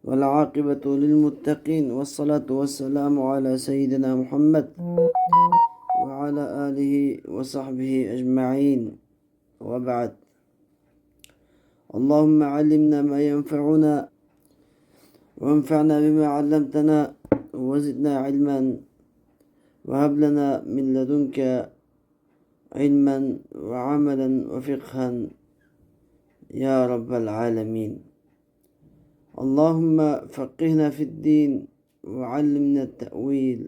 والعاقبة للمتقين والصلاة والسلام على سيدنا محمد وعلى آله وصحبه أجمعين وبعد. اللهم علمنا ما ينفعنا وانفعنا بما علمتنا وزدنا علما وهب لنا من لدنك علما وعملا وفقها يا رب العالمين. اللهم فقهنا في الدين وعلمنا التأويل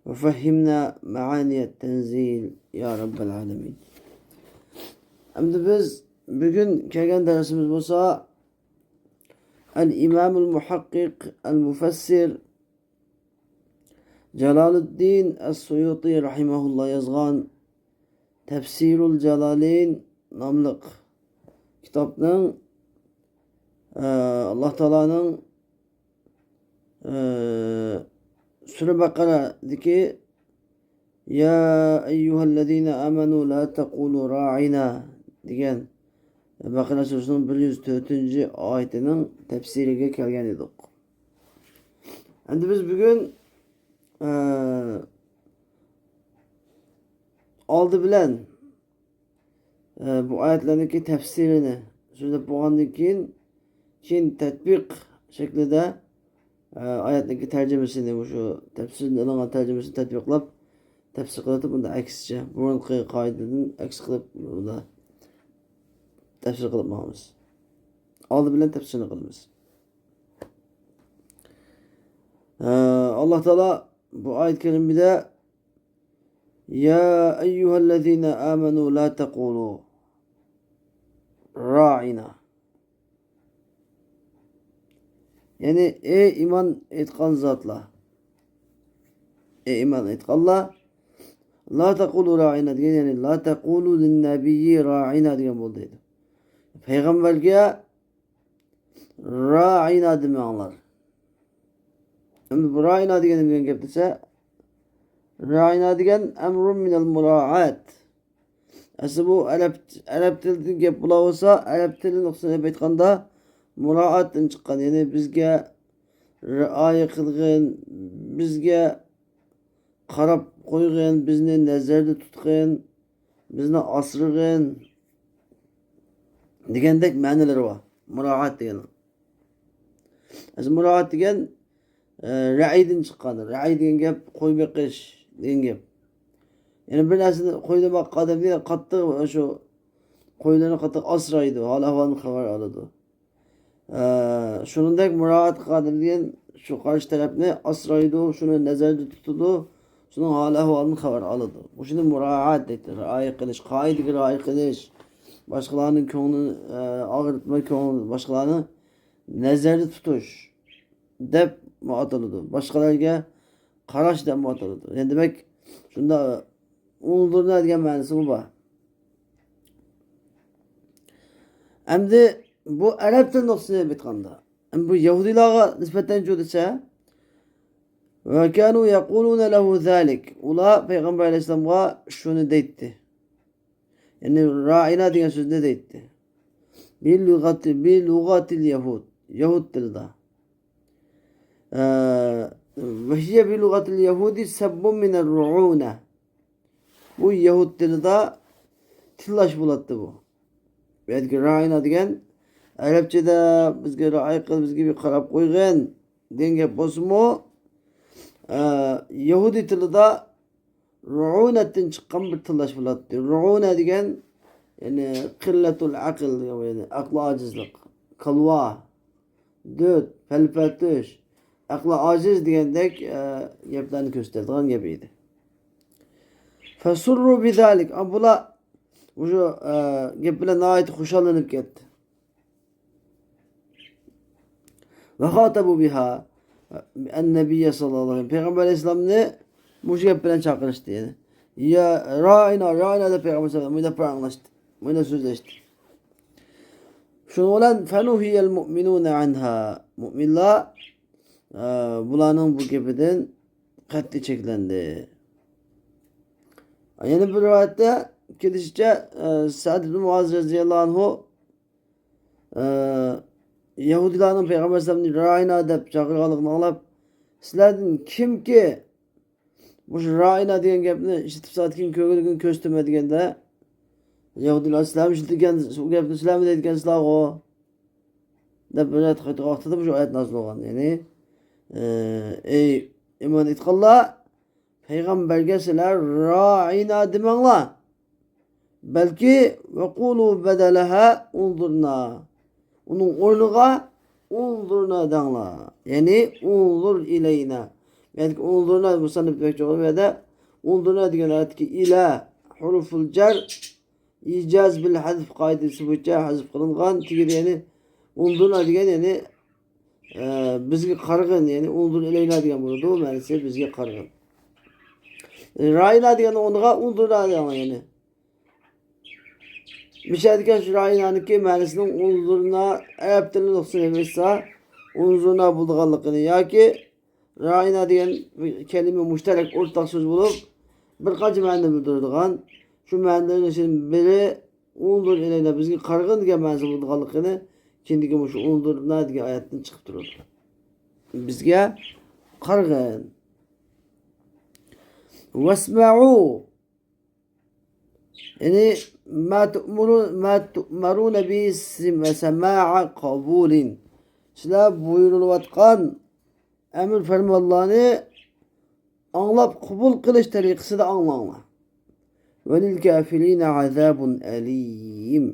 وفهمنا معاني التنزيل ya Rabbel Alemin. Şimdi biz bugün kelgen dersimiz olsa El-İmamul Muhakkik El-Mufassir Celaluddin Es-Suyuti Rahimahullah yazgan Tefsirul Celaleyn namlık kitapның Allah Teala'nın Sure Bakara'daki Ya eyyühellezine amenu la tekulu ra'ina degan Bakara Suresi'nin 104. ayetinin tefsiriga kelgan edik. Endi biz bugün oldi bilan bu oyatlarniki tefsirini so'zlab bo'lgandan keyin tatbiq shaklida oyatniki tarjimasini shu tafsirdan olingan tarjimasini tatbiqlab tafsir qilib bunda aksicha burunqi qoidadan aks qilib bunda tafsir qilib bo'lamiz. Oldi bilan tafsirni qilamiz. Allah Teala bu oyat karimida Ya eyyühellezine amenu la tekulu ra'ina. Yani ey iman etkan zatlar. Ey iman etkanlar. La tekulu ra'ina diyen yani la tekulu linnebiyyi ra'ina diyen bulduydu. Peygamberge ra'ina demeyenler. Şimdi bu ra'ina diyen gap dese ra'ina diyen emrun minel mura'at. Aslında bu Arap tilidagi gap bular bo'lsa, Arap tilini nuqsonlab aytganda muraatdan chiqqan. Yani bizga rioya qilgin, bizga qarab qo'ygin, bizni nazarda tutgin, bizni asragin degandek ma'nolari bor. Muraat degan. Aslında muraat degan ra'iydan chiqqan. Ra'iy degan gap qo'y beqish degan gap. Yani bir narsani qo'yni boqqanda qattiq shu qo'ylarni qattiq asraydi, hol ahvolni xabar oladi. Shuningdek muroat qiladi degan shu qarshi tarafni asraydi, shuni nazarda tutadi, shuning hol ahvolini xabar oladi. Bu shuni muroat deydi. Rioya qilish, qoidaga rioya qilish, boshqalarning ko'nglini og'ritmay, boshqalarni nazarda tutish deb ataladi. Boshqalarga qarash deb ataladi. Yani demak shunda unutiladigan ma'nosi bu bor. Endi bu Arab tili nuqsini aytganda, bu Yahudilarga nisbatan desa va kanu yaquluna lahu zalik. Ular Payg'ambar alayhisolamga shuni deydi. Yani ra'ina degan so'zni deydi. Bil lughatil yahud. Yahud tilida. Ve hiye bil lughatil yahudi sabbun min ar-ru'una. Bu Yahud tilida tillash bo'ladi bu. Bu yerga ra'ina degan Arabchada bizga ra'y qil, bizga bir qarab qo'ygan degan gap bo'lsa-mu, Yahudi tilida ru'unatdan chiqqan bir tillash bo'ladi. Ru'una degan yani qillatul aql, yani aqli ojizlik, qalva, dod, falfatush, aqli ojiz degandek gaplarni ko'rsatadigan gap edi. Fasurru bizalik. Bular o'sha gap bilan nihoyat xushallanib ketdi. Va xatabu biha an-nabiy sallallohu alayhi vasallam. Payg'ambar alayhisolamni mush gap bilan chaqirishdi yani. Ya ra'ina deb Payg'ambar alayhisolam bunda paranglashdi. Bunda so'zlashdi. Shuning bilan fanuhiyal mu'minuna anha. Mu'minlar bularning bu gapidan qat'iy cheklandi. Yani bir rivayette kelishicha Sa'd ibn Muaz radhiyallohu anhu Yahudilarning Peygamber Aleyhisselam'ın ra'ina deb chaqirganligini anglab, sizlardan kimki bu ra'ina degan gapni eshitib satgan ko'ngilga ko'z tuma deganda Yahudilar sizlar ishlatgan bu gapni sizlarmi deyotgansizlar o deb bir vaqtida bu oyat nozil bo'lgan. Ya'ni ey iymon etganlar, payg'ambarga sizlar ra'ina demanglar. Belki ve kulu bedelaha unzurna. Onun o'rniga unzurna danglar. Yani unzur ileyna. Belki unzurna musannif demek olur ya da unzurna degan ayetki ila huruful jar icaz bil hazf qoidasi bo'yicha hazf qilingan. Yani unzurna degan yani bizga qarg'in, yani unzur ileyna degan bo'ladi. Bu ma'nosi bizga qarg'in. Ra'ina degan o'rniga unzurna danglar yani. Müşahede şurayınanki ma'nosinin unzurna arab tilini nuqson emassa unzurna bo'lganligini yoki ra'ina degan kelime mushtarak o'rtaq so'z bo'lib bir qancha ma'no bildiradigan shu ma'nolarning biri unzur ilayna bizga qarg'in degan ma'nosi bo'lganligini kendiki shu unzurna degan oyatdan chiqib turadi. Bizga qarg'in. Vasma'u yani ma tu'maruna bi sema'a qabulin. Sizlar buyurilayotgan emir fermanlarni anlab qabul qilish tariqasida anlanglar. Ve lil kafirina azabun alim.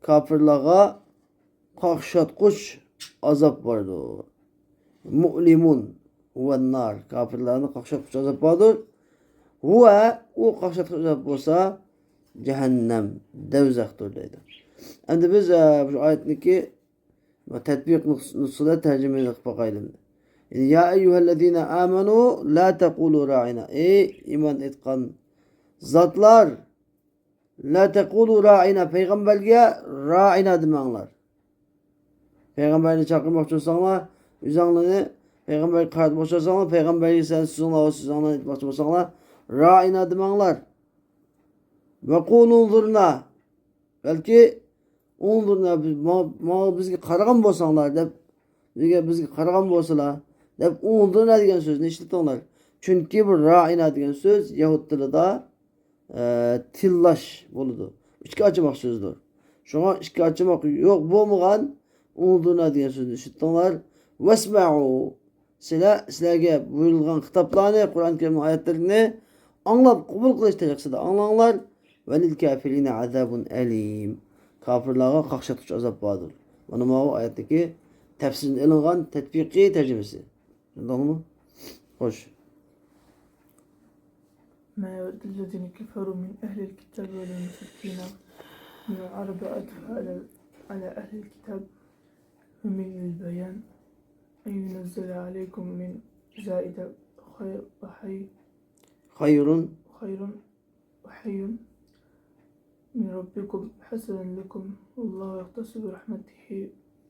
Kafirlarga qaqshatqush azap vardır. Mu'limun ve nar. Kafirlarga qaqshatqush azap vardır. Huwa o qaqshatqush azap bo'lsa cehennem, devzaktır dedi. Endi biz bu ayetniki tatbiq nusida tercüme edip bakayım. Ya eyyühellezine amenu la tekulu ra'ina. Ey iman etkan zatlar la tekulu ra'ina. Peygamberge ra'ina demanglar. Peygamberini çakırmak olsanlar, üzerine peygamber karatmak olsanlar, peygamberi sen sizonla etmek olsanlar ra'ina demanglar. Ve kulu unzurna. Belki unzurna bizga qaragan bo'lsanglar deb bizga qaragan bo'lsalar deb unzurna degan so'zni ishlatinglar. Chunki bu ra'ina degan so'z yahud tilida tillash bo'ladi. Ikki ochmoq so'zdir. Shunga ikki ochmoq yo'q bo'lmagan unzurna degan so'zni ishlatinglar. Vasma'u. Sizlarga buyurilgan kitoblarni, Qur'on Karim oyatlarini anlab qabul qilish tariqasida anlanglar. Ve lil kafirine azabun alim. Kafirlarga qaqshatqush azap vardır. Mana bu oyattaki tefsirin ilingan tatbiqi tercümesi. Anladın mı? Hoş. Ma yawaddul kafaru min ehlil kitab ve lil mushrikina min al-arabi ala ehlil kitab min al-bayan en yunazzala aleykum min zaide Hayrun من ربكم حسنا لكم والله يختص برحمته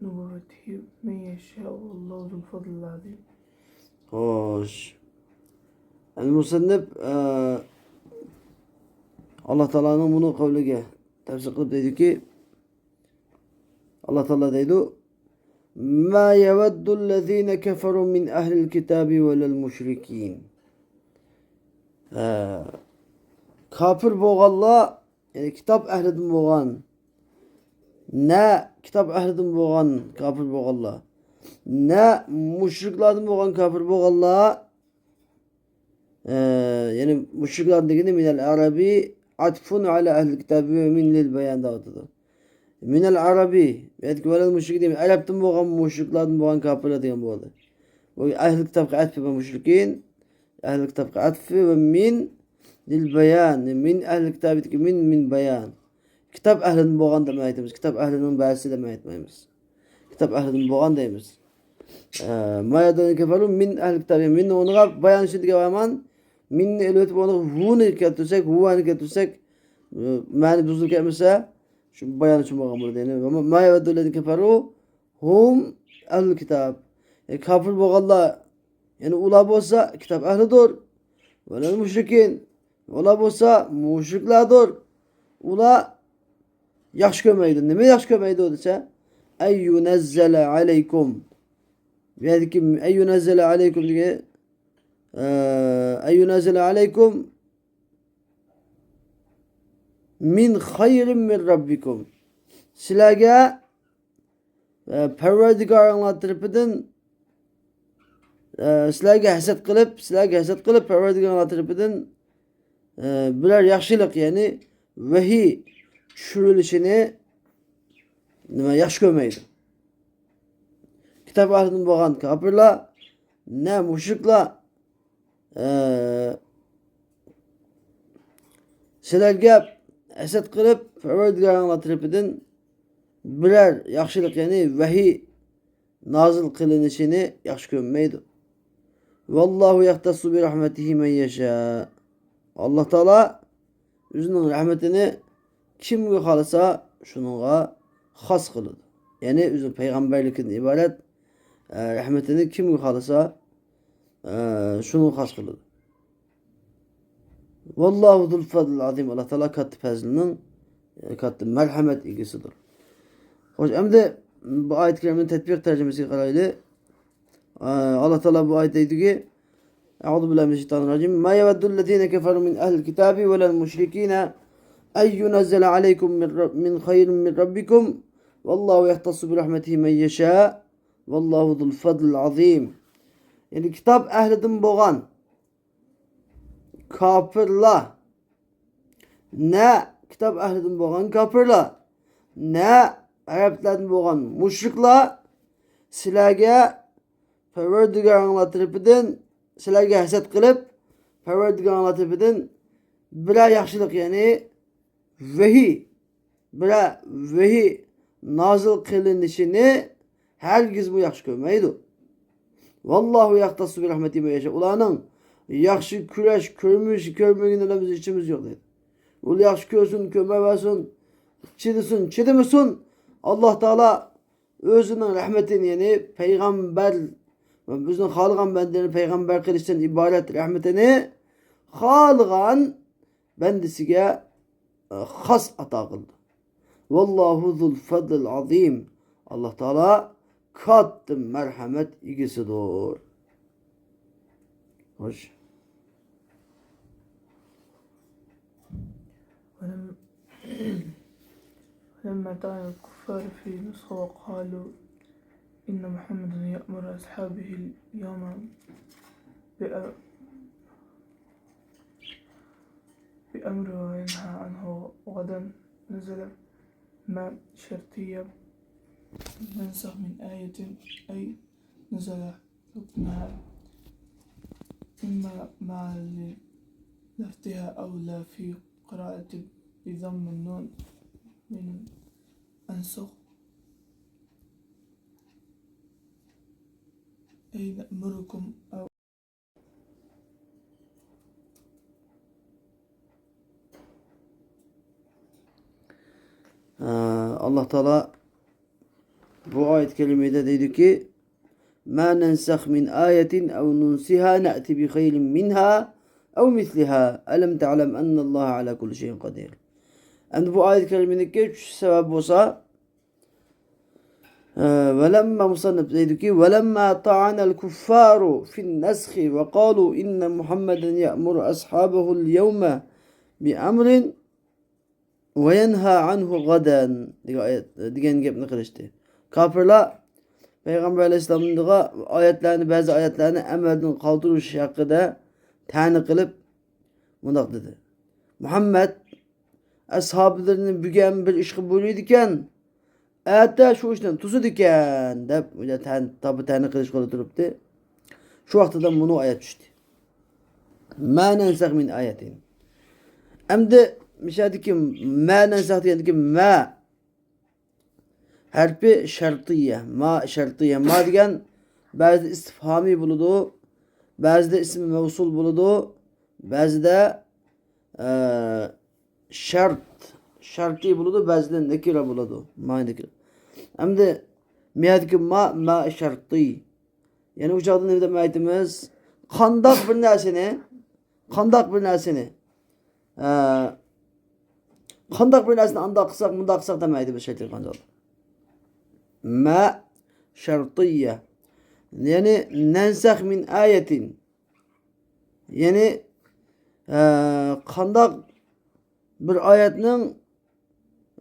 نبوته من يشاء والله ذو الفضل العظيم. Hoş. El-Musannif Allah Teala'nın bunu kavliga tefsir qilib dedi ki Allah Teala deydi ma yawaddul-lezine keferu min ehlil kitabi velel müşrikin. Kafir bo'lganlar yani kitap ehlidim bo'lgan ne kitap ehlidim bo'lgan kafir bo'lganlar ne müşriklardan bo'lgan kafir bo'lganlar yani müşriklar degeni minel arabi atfun ala ehli kitabi ve min lil bayan dağıtıdır. Minel arabi belki velel müşrik değil Arap'tan bo'lgan müşriklardan bo'lgan kafirlar degan bo'ladi. Bu ehli kitapga atfi ve müşrikin ehli kitapga atfi ve min lil bayan min ehli kitabideki min bayan. Kitap ehlinin bo'lgan demek aytamiz. Kitap ehlinin ba'si demek aytmaymiz. Kitap ehlinin bo'lgan deymiz. Ma yadun kefaru min ehli kitabi min onuğa bayan şiddike vaman min elbette onu huni keltirsek huvani keltirsek ma'ni buzul kelmese şu bayan için bo'lgan bo'ladi. Yani ma yadun kefaru hum ehli kitab. Kafir bo'lganlar yani ular bo'lsa kitap ehlidir. Velel müşrikin ular bo'lsa mushriklardir. Ular yaxshi ko'rmaydi. Nima yaxshi ko'rmaydi desa, en yunezzele aleykum. Yani ki en yunezzele aleykum diye en yunezzele aleykum min hayrin min rabbikum. Sizlarga Parvardigoringlar tarafidan sizlarga hasad qilib Parvardigoringlar tarafidan biror yaxshilik, ya'ni vahiy tushirilishini yaxshi ko'rmaydi. Kitob ahlidan bo'lgan kofirlar, na mushriklar sizlarga hasad qilib Parvardigoringlar tarafidan biror yaxshilik, ya'ni vahiy nozil qilinishini yaxshi ko'rmaydi. Vallahu yahtassu bi rahmetihi men yasha. Alloh taolo o'zining rahmatini kimga xohlasa shuningga xos qiladi. Ya'ni o'zi payg'ambarlikdan iborat rahmatini kimga xohlasa shuni xos qiladi. Vallahu zul fadl azim. Alloh taolo katta fazlning katta marhamat egasidir. Xo'sh, endi bu oyat karimaning tatbiq tarjimasiga qaraylik. Allah Teala bu ayette dedi ki: Euzubillahimineşşeytanirracim. Ma yeveddüllezine keferu min ehlil kitabi ve lel müşrikine en yunezzele aleykum min hayrin min rabbikum vallahu yahtassu bi rahmetihi men yeşâ vallahu zul fadlil azim. Yani kitap ehlidan bo'lgan kafirlar, ne kitap ehlidan bo'lgan kafirlar, ne Araplardan bo'lgan mushriklar sizlarga Parvardigoringlar tarafidan sizlarga hasad qilib Parvardigoringlar tarafidan biror yaxshilik, ya'ni vahiy nozil qilinishini hargiz bu yaxshi ko'rmaydi. Vallahu yahtassu bi rahmetihi men yasha. Ularning yaxshi kurash ko'rmaganidan biz içimiz yo'q dedi. U yaxshi ko'rsin, ko'rmasin, chidamasin. Allah Teala o'zining rahmatini, ya'ni payg'ambar bizning xohlagan bandani payg'ambar qilishdan iborat rahmatini xohlagan bandasiga xos ato qildi. Vallohu zul fadlil azim. Alloh taolo katta marhamat egasidir. Xo'sh. لما طعن الكفار في نسخة وقالوا إن محمدا يأمر أصحابه اليوم بأمر وينهى عنه غدا نزل ما شرطية ننسخ من آية أي نزل حكمها إما مع لفتها أو لا في قراءة بضم النون من أنسخ أي نأمركم أو Allah Teala bu ayet kelimede dedi ki: "Ma nensah min ayetin ev nunsiha na'ti bi hayrin minha ev misliha. Elem ta'lem ennallaha ala kulli şeyin kadir." Yani bu ayet kelimedeki üç sebep olsa velemma musannif dedi ki velemma ta'anel kuffaru fin neshi ve kalu inne Muhammeden ya'muru ashabahu'l yevme bi emrin ve yenha anhu gaden degan gapni qilishdi. Kafirlar Peygamber Aleyhisselam'ın ayetlerini, bazı ayetlerini emelden kaldırış hakkında tani qilib bundaq dedi. Muhammed ashablarını bügen bir iş kabul ediken hatta şu işten tuzud iken deb tabi tani qilish qilib turibdi. Shu vaqtida bunu ayet tushdi. Ma nansakh min ayatin. Endi mishadiki ma nansakh degandiki ma harfi şartiye, ma şartiye. Ma degan ba'zida istifhami bo'ladi, ba'zida ism mavsul bo'ladi, ba'zida şartı bo'ladi, ba'zida nakira bo'ladi. Ma nakira. Endi miyadiki ma şartı. Yani uçakda ne demek aytimiz? Qandaq bir narsani qandaq bir narsani undaq qilsak demaydi bu shaytlar qandoq. Ma şartiyye. Yani nensah min ayetin. Yani qandaq bir ayetning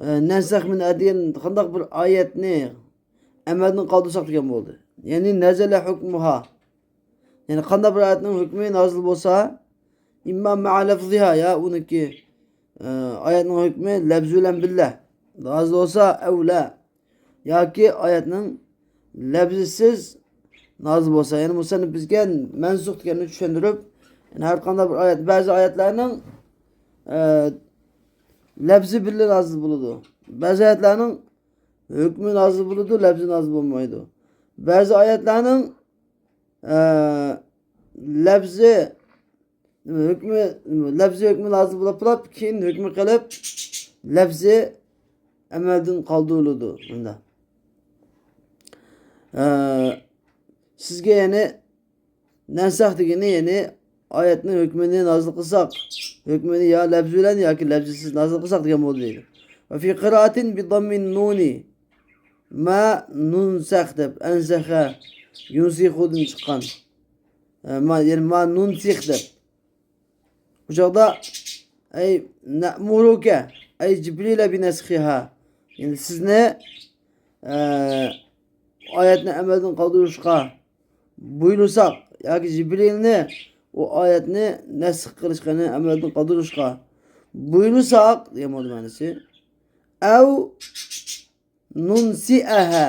nensah min ayetin qandaq bir ayetni amaldan qoldirsak degan bo'ldi. Yani nazala hukmuha. Yani qandaq bir ayetning hukmi nozil bo'lsa, imma ma'a lafziha ya uniki ayetning hukmi lafzi bilan billah nozil bo'lsa avla yoki ayetning lafzisiz nozil bo'lsa, yani musannif bizga mansux deganni tushuntirib, yani har qanday bir oyat, ba'zi oyatlarning lafzi birga nozil bo'ladi. Ba'zi oyatlarning hukmi nozil bo'ladi, lafzi nozil bo'lmaydi. Ba'zi oyatlarning lafzi hukmi nozil bo'lib turib, keyin hukmi qilib lafzi amaldan qoldiriladi bunda. Sizga yani nansah degani yani oyatning hukmini nozil qilsak, hukmini ya lafzi bilan yoki lafzisiz nozil qilsak degan bo'ldi deydi. Va fi qiraatin bi dammin nuni ma nunsakh deb ansaha yunsihudan chiqqan. Yani ma nunsikh deb. Bu joqda ay na'muruka ay Jibril bi naskhiha. Yani sizni oyatni amaldan qoldirishga buyursak yoki Jibrilni o oyatni nasx qilishga, amaldan qoldirishga buyursak degan bo'ldi ma'nosi. Aw nunsiaha.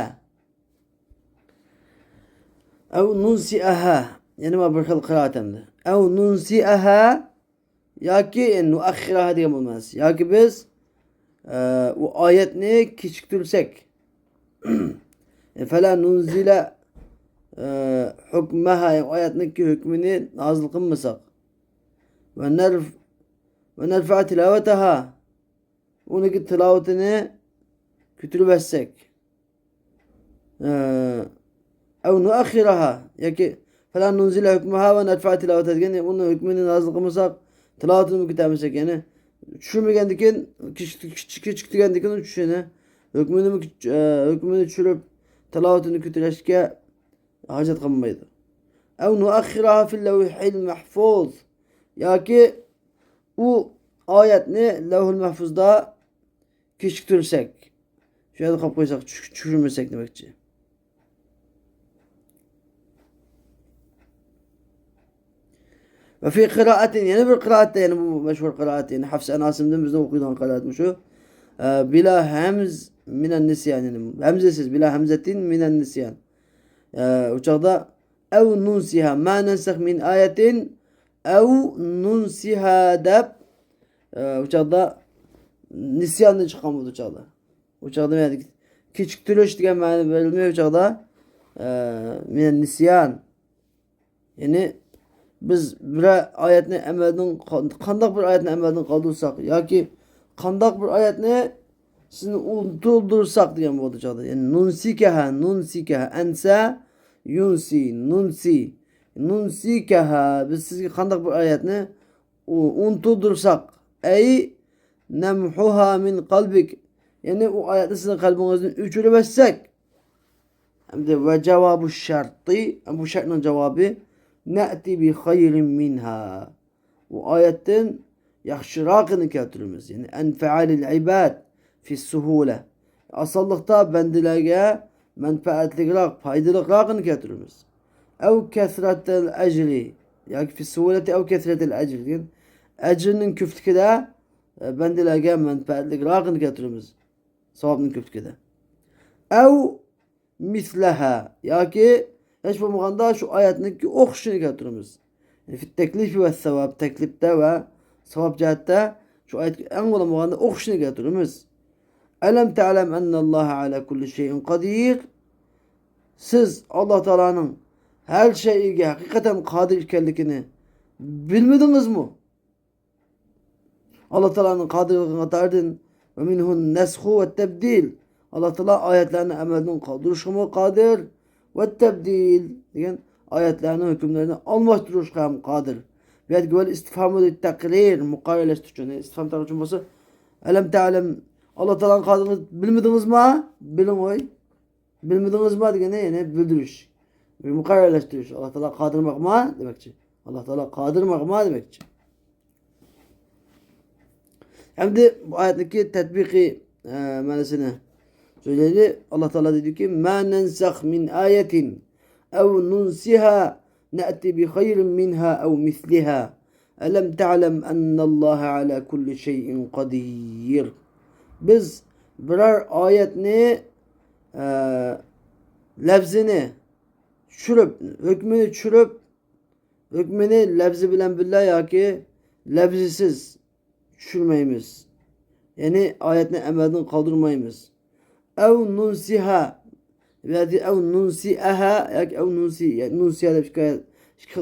Aw nunsiaha. Yani ma bir xil qiraat hamda. Aw nunsiaha yoki nuakhiraha degan bo'lmasi. Yoki biz o oyatni kechiktirsak. Fela nunzila hukmaha, oyatniki hükmünü nazil kılmasak ve nerfa tilavetaha, onunki tilavetini kütürübetsek ev nuakhiraha, yaki fela nunzila hukmaha ve nerfa tilavetaha, yani onun hükmünü nazil kılmasak, tilavetini kütürmesek, yani düşürmegendikin küçük digendikin düşüşene hükmünü düşürüp tilavetini kütüreşke hacet kılmaydı. Ev nuakhiraha fil levhil mahfuz. Ya ki o ayetini levhul mahfuzda kişiktirsek. Şöyle kapı koysak, çürümesek demekçi. Ve fi kıraatin, yani bir kıraatte, yani bu meşhur kıraat, yani Hafs en Asim'den bizden okuyulan kıraat şu. Bila hemz minen nisyan, yani hemzesiz, bila hemzetin minen nisyan. Uçakta ev nunsiha ma nensakh min ayetin ev nunsiha deb uçakta nisyandan çıkan bu uçakta. Uçakta yani kechiktirish degan ma'no verilmiyor uçakta. Minen nisyan. Yani biz bir ayetni amaldan qandaq bir ayetni amaldan qoldirsak yoki qandaq bir ayetni sizni unutursak degan bo'ldi uçakta. Yani nunsikaha ansa nunsikaha, biz sizga qandaq bir oyatni unutursak, ay namhuha min qalbik, yani o oyatni sizning qalbingizdan o'chirib etsak. Hamda va javobu sharti, bu shartning javobi na'ti bi khayrin minha. Bu oyatdan yaxshirog'ini keltiramiz. Yani anfa'alil ibad fi suhula. Asallıqda bendilərə mənfəətliroq, faydalıroqını keltiramiz. Ev kesratel ecri, yani fi suhuleti ev kesratel ecri. Ecrinin küftükide bendilərə mənfəətliroqını keltiramiz. Savabının küftükide. Ev misleha, yani hiç bulmağanda şu ayetindeki oxuşunu keltiramiz. Yani fi teklifi ve sevap, teklifte ve sevap cihette şu ayet en bulmağanda oxuşunu keltiramiz. Elem te'alem ennallaha ala kulli şeyin kadir. Siz Allah Teala'nın her şeye hakikaten kadir ikenligini bilmediniz mi? Allah Teala'nın kadirliğine tardın. Ve minhun neshu ve tebdil. Allah Teala ayetlerini emelden kaldırışımı kadir ve tebdil. Diyen ayetlerini, hükümlerini almıştırışka hem kadir. Ve güvel istifhamı takrir, mukayeleştirici. İstifham tarafçıması. Elem te'alem Allah Teala'nın kadirliğini bilmediniz mi? Bilin oy. Bilmediniz mi degene yani bildiriş. Bir mukarrerleştiriş. Allah Teala kaldırmak mı demekçi. Allah Teala kaldırmak mı demekçi. Hem de bu ayetteki tetbiki manesini söyledi. Allah Teala dedi ki: "Ma nensah min ayetin ev nunsiha na'ti bi hayrin minha ev misliha. Elem ta'lem ennallaha ala kulli şeyin kadir." Biz birer ayetni lafzini çürüp, hükmünü çürüp, hükmünü lafzı bilen billah ya ki lafzisiz çürmeyimiz. Yani ayetini emelden kaldırmayımız. Ev nunsiha veya ev nunsiaha ya ki ev nunsi yani nunsiha da şikayet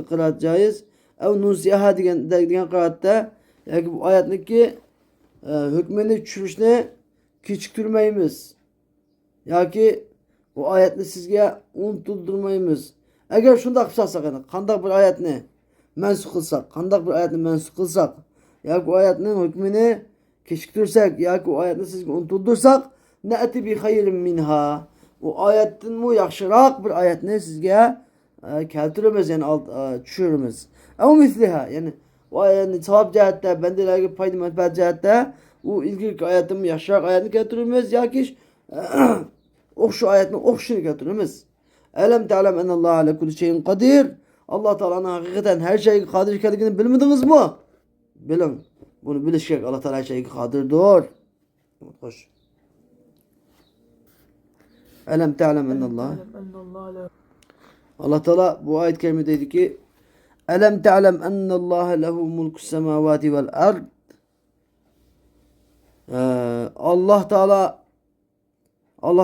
kıraat caiz. Ev nunsiaha diyen kıraatta ya ki bu ayetteki hükmünü çürüşne küçültmeyimiz. Ya ki bu ayetni sizge unutuldurmayımız. Eğer şunda kıpsasak yani kandak bir ayetni mensuk kılsak, kandak bir ayetni mensuk kılsak ya ki bu ayetnin hükmünü keşiktirsek ya ki o ayetni sizge unutuldursak ne eti bi hayrin minha. O ayetin mu yakşırak bir ayetni sizge keltiremez yani düşürürüz. Ama misliha yani o ayetin sevap cihette bendelerge paydı menfaat cihette o ilgili ayetin yakşırak ayetini keltiremez ya ki şu ayetini okşunu getirimiz. Elem te'alem enallahu ala kulli şeyin kadir. Allah Teala'nın hakikaten her şeyi kadir ikadikini bilmediniz mi? Bilin. Bunu bilişek Allah Teala her şeyi kadirdir. Hoş. Elem te'alem enallahu. Allah Teala bu ayet-i kerimede dedi ki: Elem te'alem ennallaha lehu mulkus semavati vel ard. Allah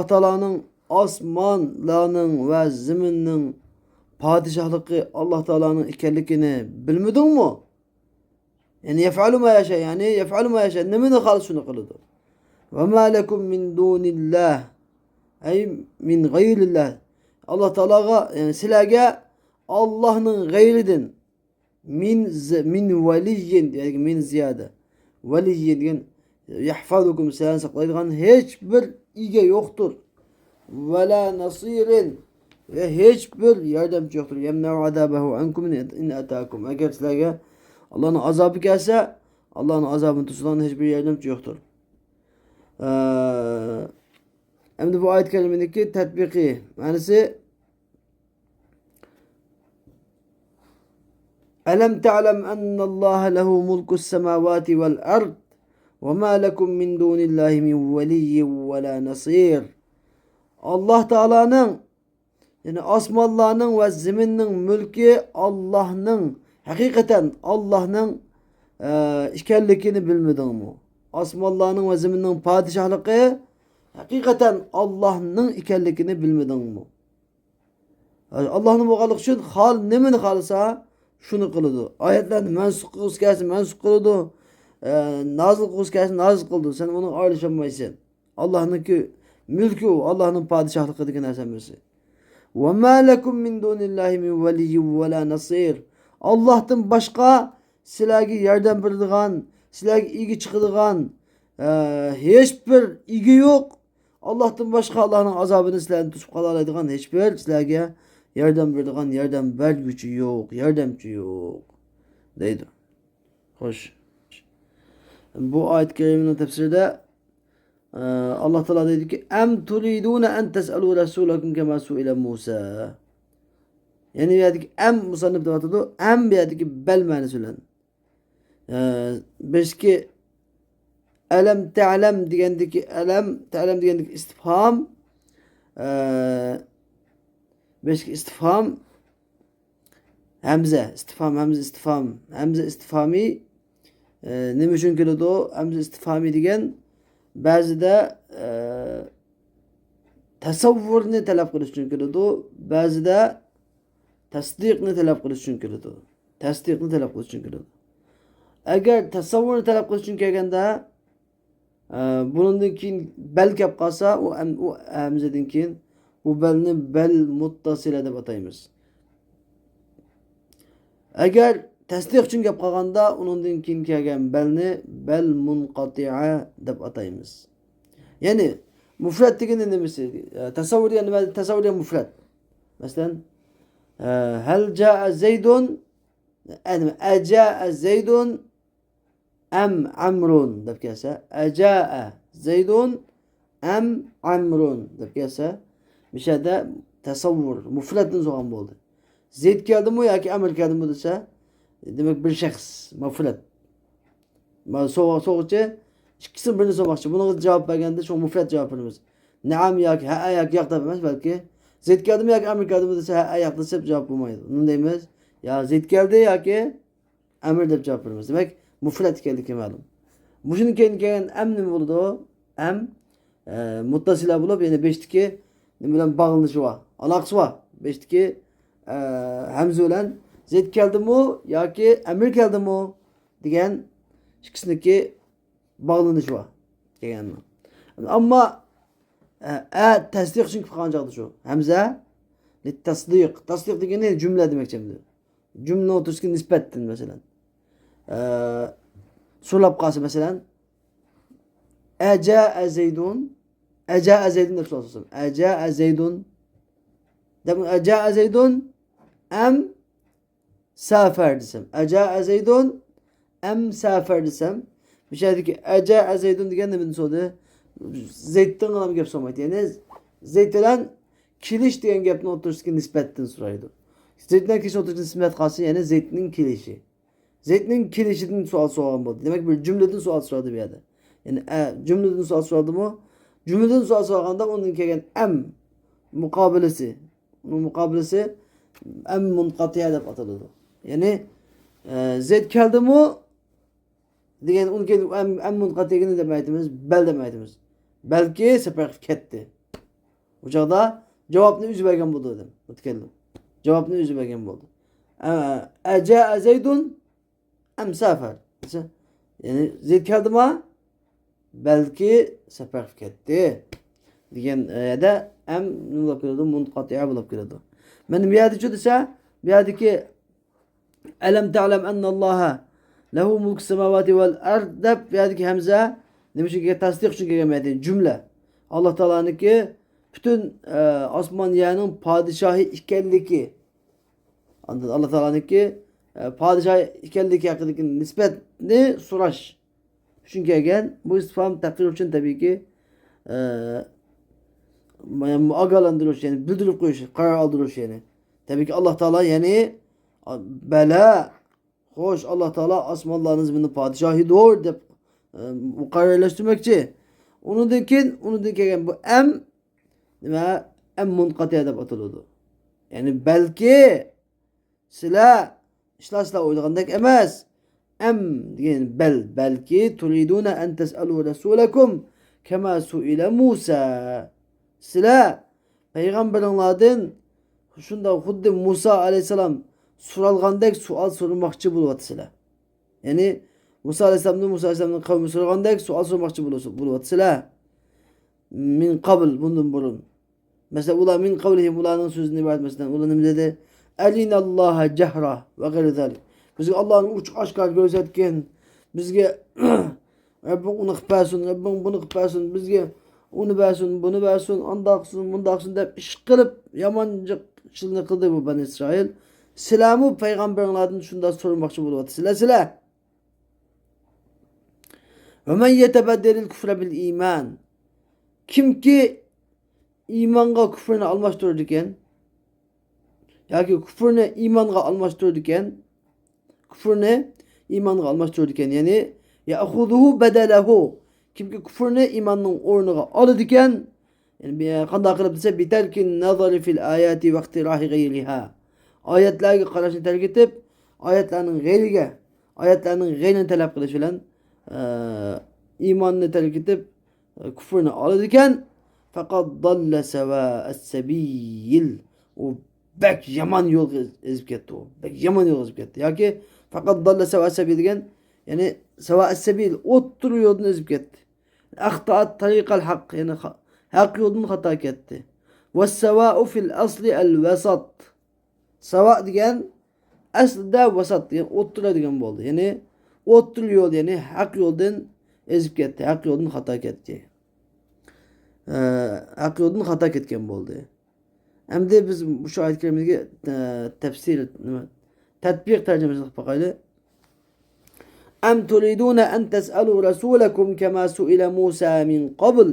Teala'nın asmanlarının ve zeminin padişahlığı Allah Teala'nın ikenlikini bilmedin mi? Yani yef'alu ma yaşa yani yef'alu ma yaşa ne min şunu kılıdı. Ve ma lekum min dunillah ay min gayrillah. Allah Teala'ga yani silage Allah'ın gayridin min veliyyin yani min ziyade veliyyin yahfazukum sen saklaydıgan hiçbir ige yoktur. Ve la nasirin ve hiçbir yardımcı yoktur. Yemne'u azabehu ankum in atakum. Eğer sizlere Allah'ın azabı gelse Allah'ın azabını tutulan hiçbir yardımcı yoktur. Hem de bu ayet-i kerimedeki tetbiki manası Elem te'lem ennallaha lehu mulkus semavati vel ard ve ma lekum min dunillahi min veliyyin ve la nasir. Allah Teala'nın yani asmallarının ve zeminin mülkü Allah'ın hakikaten Allah'ın işkellikini bilmedin mi? Asmallarının ve zeminin padişahlığı hakikaten Allah'ın ikellikini bilmedin mi? Allah'ın bu için hal nemin halsa şunu kılıdı. Ayetlerini mensuk kılız gelsin mensuk kılıdı. Nazıl kılız gelsin nazıl kıldı. Sen onu ayrışamayısın. Allah'ın ki mülkü Allah'ın padişahlığı diken esemesi. Ve ma lekum min dunillahi min veliyyin ve la nasir. Allah'tan başka silagi yerden birdiğan, silagi ilgi çıkıdığan hiçbir ilgi yok. Allah'tan başka Allah'ın azabını silahını tutup kalalaydıgan hiçbir silagi yerden birdiğan, yerden ber gücü yok, yardımcı yok. Deydi. Hoş. Bu ayet-i kerimenin tefsirde Allah Teala dedi ki em turidune en tes'alu rasulakum kema su'ile Musa. Yani dedi ki em musannif devatı em dedi ki bel manası olan. Beşki elem te'lem digendeki elem te'lem digendeki istifham beşki istifham hamze istifhami ne müşün kılıdı o hamze istifhami digen bazıda tasavvurni talep qilish uchun keladi, ba'zida tasdiqni talep qilish uchun keladi. Tasdiqni talep qilish uchun keladi. Agar tasavvurni talep qilish uchun kelganda bundan keyin bel kelib qolsa, u hamzadan keyin bu belni bel muttasila deb ataymiz. Agar tasdiq uchun kelib qolganda, undan keyin kelgan belni bel munqati'a deb ataymiz. Yani Mufrat degeni nemesi? Tasavvur yani nima? Tasavvur yani mufrat. Mesela hel caa Zeydun yani ecaa Zeydun em Amrun deb kelsa, ecaa Zeydun em Amrun deb kelsa, bir şeyde tasavvur, mufratdan so'gan bo'ldi. Zeyd keldimi yoki Amr keldimi desa, demak bir shaxs, mufrat. So'g'chi ikkisini birini so'moqchi. Buni javob berganda shu mufrat javob beramiz. Naam yoki ha yoki yo'q deb emas, balki Zeyd keldimi yoki Amr keldimi desa, ha yo'q desa javob bo'lmaydi. Uni deymiz, ya Zeyd keldi yoki Amr deb javob beramiz. Demak, mufrat ekanligi ma'lum. Bu shuni keyin kelgan am nima bo'ldi o? Am muttasila bo'lib, ya'ni 5tiki nima bilan bog'lanishi bor. Aloqasi bor. 5tiki hamza bilan Zeyd keldimi yoki Amr keldimi degan ikkisiniki bog'lanishi bor degan. Ammo tasdiq uchun qilgan joyda shu. Hamza litasdiq. Tasdiq degani jumla demakchi. Jumla o'tirishga nisbatan masalan. So'rab qolsa masalan Ecaa Zeydun Ecaa Zeydun deb so'rasam. Ecaa Zeydun deb Ecaa Zeydun em safer desem. Ecaa Zeydun em safer desem. Bir şey ki Ecaa Zeydun degan nimani so'radi? Zeyddan ham gap so'rmaydi. Ya'ni Zeyd bilan kelish degan gapni o'tirishga nisbatan so'raydi. Zeyddan kelish o'tirishga nisbat qilsa, ya'ni Zeydning kelishi. Zeydning kelishidan savol so'ragan bo'ldi. Demak, bir jumladan savol so'radi bu yerda. Yani cümleden savol so'radimi? Cümleden savol so'raganda undan kelgan am muqobilasi, uning muqobilasi am munqatiya deb ataladi. Ya'ni Zeyd keldimi degan unga am munqatiyagini deb aytamiz, bal deb aytamiz. Balki safar ketdi. Bu chog'da javobni o'zi bergan bo'ldi dedim. Mutakallim. Javobni o'zi bergan bo'ldi. Ajaa Zeydun am safar. Yani Zeyd keldimi? Belki safar ketdi degan da am nima bo'lib keladi? Munqati'a bo'lib keladi. Mana bu yerda desa, bu yerdagi alam ta'lam anna Alloha lahu mulku samawati wal ard deb bu yerdagi hamza nima uchun kelgan? Tasdiq uchun kelgan jumla. Alloh taolaniki butun osmon yerning podshohi ekanligi. Alloh taolaniki podshoh ekanligi haqidagi nisbatni so'rash uchun kelgan. Bu istifhom taqrir uchun tabiiyki ogohlantirish, ya'ni bildirib qo'yish, qaror oldirish ya'ni. Tabiiyki Alloh taolo ya'ni bala xo'sh Alloh taolo osmonlarning zimini podshohidir deb muqarrarlashtirmoqchi. Undan kelgan bu am nima? Am munqati deb ataladi. Ya'ni balki sizlar ishlasizlar o'ylagandek emas. Am degan balki turiduna an tas'alu rasulakum kama su'ila Musa. Sizlar payg'ambaringlardan shunda xuddi Musa alayhisalom so'ralgandek savol so'ramoqchi bo'lyapsizlar. Ya'ni Musa alayhisalomning qavmi so'ragandek savol so'ramoqchi bo'lyapsizlar. Min qabl bundan burun. Mesela ular min qavlihi ularning so'zini aytmasdan ular nima dedi? Alinalloha jahra va g'ayri zalik. Bizga Allohning oshkor ko'rsatgan, bizga Rabbim uni qilpasin, Rabbim buni qilpasin, bizga uni bersin, buni bersin, undoqsin, bundoqsin deb ish qilib yomonlik ishni qildi bu Bani Isroil. Sizlarmi payg'ambarlardan shunday so'ramoqchi bo'lyapsizlar. Ve men yetebeddel kufre bil iman. Kimki iymanga kufrni almashtirar ekan yoki kufrni iymonga almashtirar ekan, ya'ni ya'khuduhu badalahu, kimki kufrni iymonning o'rniga oladi ekan, ya'ni qanday qilib desa, bitarkin nazari fil ayati va iqtirahi ghayriha, oyatlarga qarashni tark etib, oyatlarning g'ayrini talab qilish bilan iymonni tark etib kufrni oladi ekan, faqat dalla sawa'as sabil, u bak yomon yo'lga ezib ketdi u. Yoki faqat dalla sawa'as sabil degan, ya'ni sawa'as sabil o'ttir yo'lni ezib ketdi. Axta'at tariqal haqq, ya'ni haq yo'ldan xato ketdi. Was sawa'u fil asli al wasat. Sawa degan aslida vasat degan o'ttiradigan bo'ldi. Ya'ni o'ttir yo'l, ya'ni haq yo'ldan ezib ketdi, haq yo'ldan xato ketdi. aql yo'ldan xato ketgan bo'ldi. Endi biz shu oyat karimaga tafsir, tatbiq tarjimasini qilib boqaylik. Am turiduna an tas'alu rasulakum kama su'ila Musa min qabl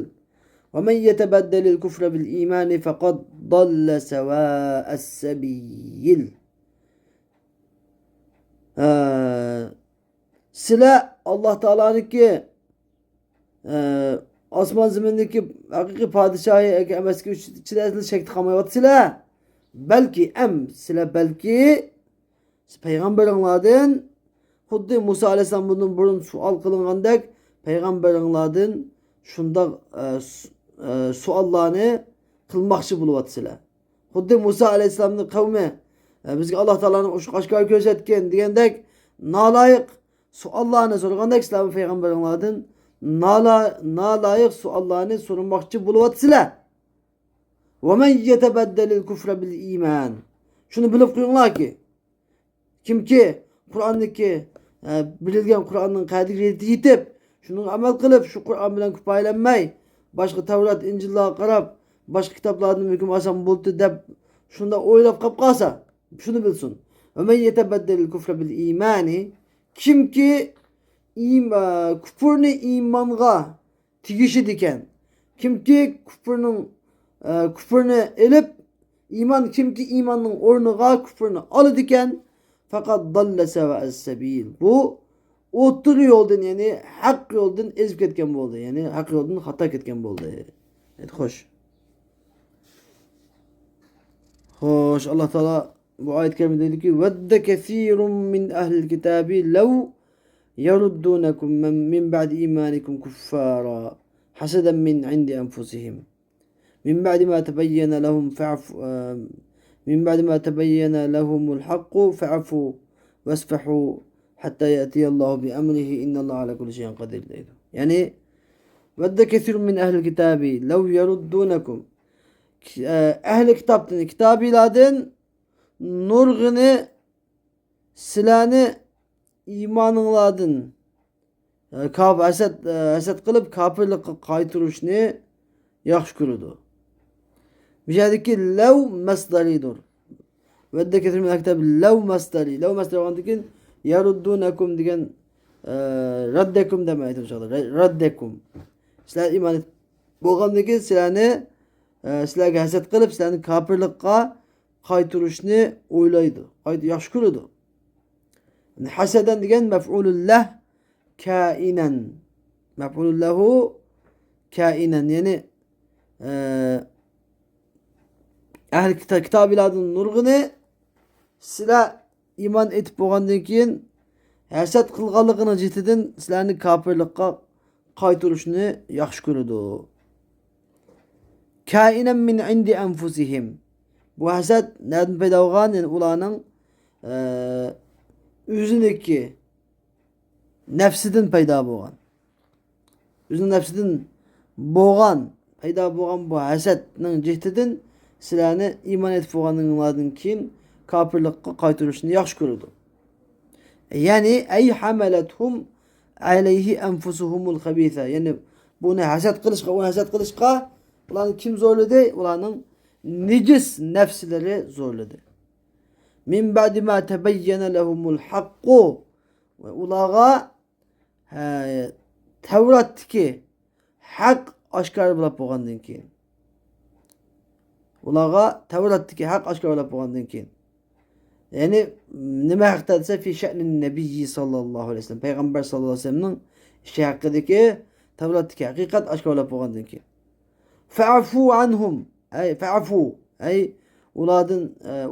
ve men yetebeddel kufre bil iman faqad dalla sawa'as sabil. Sizlar Alloh taolaniki osmon zimindagi haqiqiy podshohi emasga ichida shak qilmayapsizlar. Balki payg'ambaringlardan xuddi Musa alayhisalom bundan burun savol qilingandek payg'ambaringlardan shundoq savollarni qilmoqchi bo'lyapsizlar. Xuddi Musa alayhisalomning qavmi bizga Alloh taolaning oshkor ko'rsatgan degandek naloyiq savollarni so'ragandek sizlar payg'ambaringlardan naloyiq savollarni so'ramoqchi bo'lyapsizlar. Ve men yetebeddel kufre bil iman. Şunu bilip qo'yinglarki, kimki Qur'ondagi bilingan Qur'onning qadriga yetib, shuni amal qilib, shu Qur'on bilan kifoyalanmay, boshqa Tavrat, Injillarga qarab, boshqa kitoblarni hukm olsam bo'ldi deb shunda o'ylab qolib qolsa, shuni bilsin. Ve men yetebeddel kufre bil imani, kimki kufrni imonga tegishid ekan, kimki kufrni elib kimki imonning o'rniga kufrni oladi ekan, faqat dalla sawa'as sabil. Bu o'ttiq yo'ldan, ya'ni haq yo'ldan ezib ketgan bo'ldi, ya'ni haq yo'ldan xato ketgan bo'ldi. Xo'sh. Alloh taolo bu oyat karimada dediki: "Vadda kaseerun min ahlil kitabi law yaruddunakum min ba'di imanikum kuffara hasadan min 'indi anfusihim min ba'di ma tabayyana lahum fa'fu min ba'di ma tabayyana lahumul haqqu fa'fu wasfahu hatta ya'tiyallahu bi amrihi innalloha ala kulli shay'in qadir" deydi. Ya'ni vadda kaseerun min ahlil kitabi law yaruddunakum, ehli kitabilardan nurg'ini sizlarni iymoninglardan hasad qilib kofirlikqa qaytirishni yaxshi ko'radi. Bu yerdagi law masdaridir. Vadda kaseerun min kitabi law masdari. Law masdari bo'lgandan keyin yaruddunakum degan raddakum demaydi o'shada. Raddakum. Sizlar iymon bo'lgandan keyin sizlarga hasad qilib, sizlarni kofirlikqa qaytirishni o'ylaydi. Yaxshi ko'radi. Hasadan degan maf'ulullah kainan. Maf'ulullahu kainan, ya'ni ahli kitobilarning nurg'ini sizlar iymon etib bo'lgandan keyin hasad qilganligining jetidan sizlarni kofirlikqa qaytirishni yaxshi ko'radi. Kainan min 'indi anfusihim. Bu hasad nereden paydo bo'lgan? Yani ularning o'ziniki nafsidan paydo bo'lgan. O'zining nafsidan paydo bo'lgan bu hasadning jihtidan sizlarni iymon etib bo'lganinglardan keyin kofirlikqa qaytirishni yaxshi ko'radi. Ya'ni ay hamalathum alayhi anfusuhumul khabitha. Ya'ni buni hasad qilishga ularni kim zo'rladi? Ularning nejis nafslari zo'rladi. Min ba'di ma tabayyana lahumul haqqu. Ularga Tavratdagi haq oshkor bo'lib bo'lgandan keyin. Ya'ni nima haqda desa fi sha'nin nabiy sallallohu alayhi vasallam, payg'ambar sallallohu alayhi vasallamning ishi haqidagi Tavratdagi haqiqat oshkor bo'lib bo'lgandan keyin. Fa'fu anhum,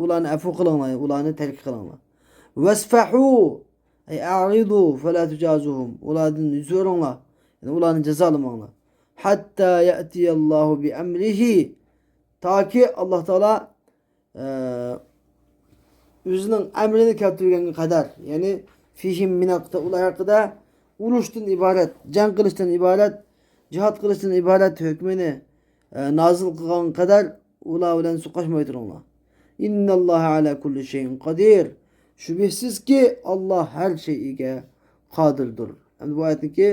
ularni afu qilinglar, ularni tark qilinglar. Wasfahu a'ridu fala tujazuhum, ulardan yuz o'ringlar, ya'ni ularni jazolamanglar. Hatta ya'tiyallohu bi amrihi, toki Alloh taolo o'zining amrini keltirganga qadar, ya'ni fihim minaqta, ular haqida urushdan iborat, jang qilishdan iborat, jihad qilishdan iborat hukmini nozil qilgan qadar ular bilan suqashmay turinglar. Innalloha ala kulli shay'in qadir. Shubhasizki Alloh har shayga qodirdir. Endi bu oyatniki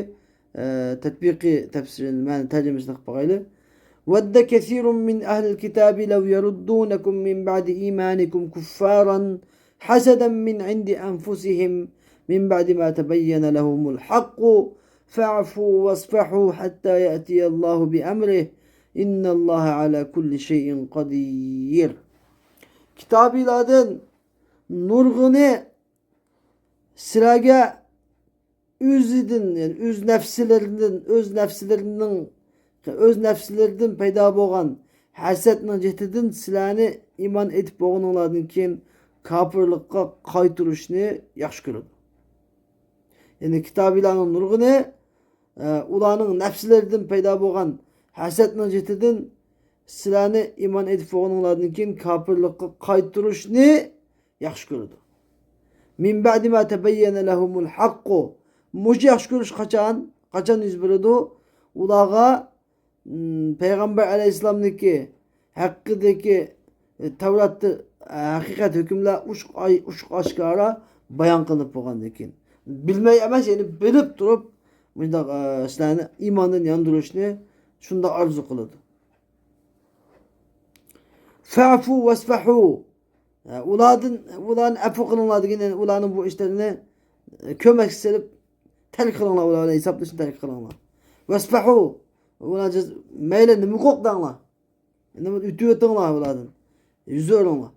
tatbiqiy tafsirini, ma'ni tarjimasini qilib qo'yaylik. وَدَّ كَثِيرٌ مِّنْ أَهْلِ الْكِتَابِ لَوْ يَرُدُّونَكُمْ مِّنْ بَعْدِ إِيمَانِكُمْ كُفَّارًا حَسَدًا مِّنْ عِنْدِ أَنْفُسِهِمْ مِنْ بَعْدِ مَا تَبَيَّنَ لَهُمُ الْحَقُّ فَاعْفُوا وَاصْفَحُوا حَتَّى يَأْتِيَ اللّٰهُ بِأَمْرِهِ اِنَّ اللّٰهَ عَلَى كُلِّ شَيْءٍ قَدِيرٌ. Kitabiladın nurgunu silage üzidin, yani öz nefsilerinden payda boğan hasetinin cetidin silahını iman etip boğunlardan keyin kapırlıkka kaytırışını yaxşı görüdü. Yani kitabilanın nurgunu ulanın nefsilerinden payda boğan hasetinin cetidin silahını iman etip boğunlardan keyin kapırlıkka kaytırışını yaxşı görüdü. Min ba'di ma tebeyyene lehumul hakku. Muş yaxşı görüş kaçan yüz biridu. Ulağa Peygamber aleyhisselam'daki hakkıdaki Tevrat'ta hakikat hükümler uçuk aşkara bayan kılıp boğan ekin. Bilmeyi emez yani bilip durup sizlerini imanın yandırışını şunda arzu kılıdı. Fa'fu vesfahu. Ulan afu kılınlar yine ulanın bu işlerini kömek istedim terk kılınlar ulan hesaplaşın terk kılınlar. Vesfahu. Ulan meyleni mukokdanlar. Ütü etinlar ulanın. Yüzü ölünler.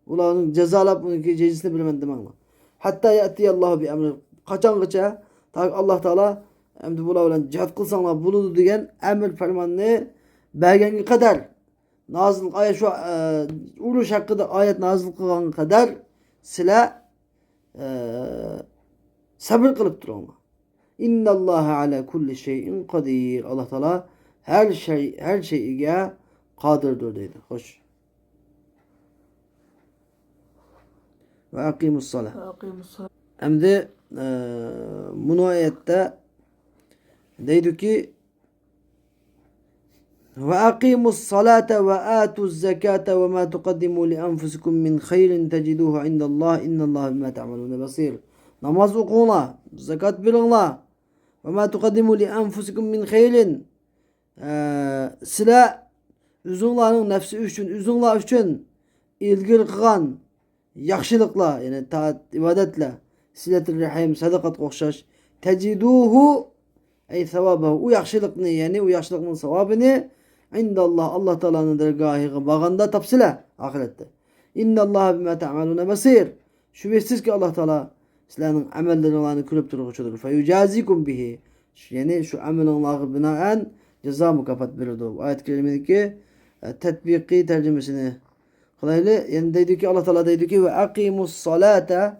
Ulanın cezalap bununki cezisini bilmen demenler. Hatta ya'tiyallahu bi emri. Kaça Allah Teala emdi bula ulan cihat kılsanlar buludu diyen emir fermanını belgengi kadar nazil ayet şu uruş hakkında ayet nazil kılgan kadar sila sabır kılıp dururlar. İnnallaha ala kulli şeyin kadir. Allah Teala her şeye kadirdir dedi. Hoş. Ve akimus salah. Hem de bunu ayette deydi ki ve akimus salate ve atuz zekate ve ma tuqaddimu li enfusikum min hayrin teciduhu indallah innallaha bima ta'malun basir. Namaz okuyunla, zekat verinla. Ve ma tuqaddimu li enfusikum min hayrin. Sila üzünlerin nefsi üçün, üzünler üçün ilgili kılan yaxşılıkla yani taat, ibadetle siletir rahim, sadakat okşaş teciduhu ey sevabahu. O yaxşılıkını yani o yaxşılıkının sevabını indallah Allah Teala'nın dergahı bağında tapsile ahirette. İnnallaha bima ta'malun basir. Şüphesiz ki Allah Teala sizlerin amellerini külüp duruşudur. Feyucazikum bihi. Yani şu amellerine binaen ceza mükafat verirdi. Ayet-i kerimedeki tetbiki tercümesini kılaylı. Yani dedi ki Allah Teala dedi ki ve akimus salate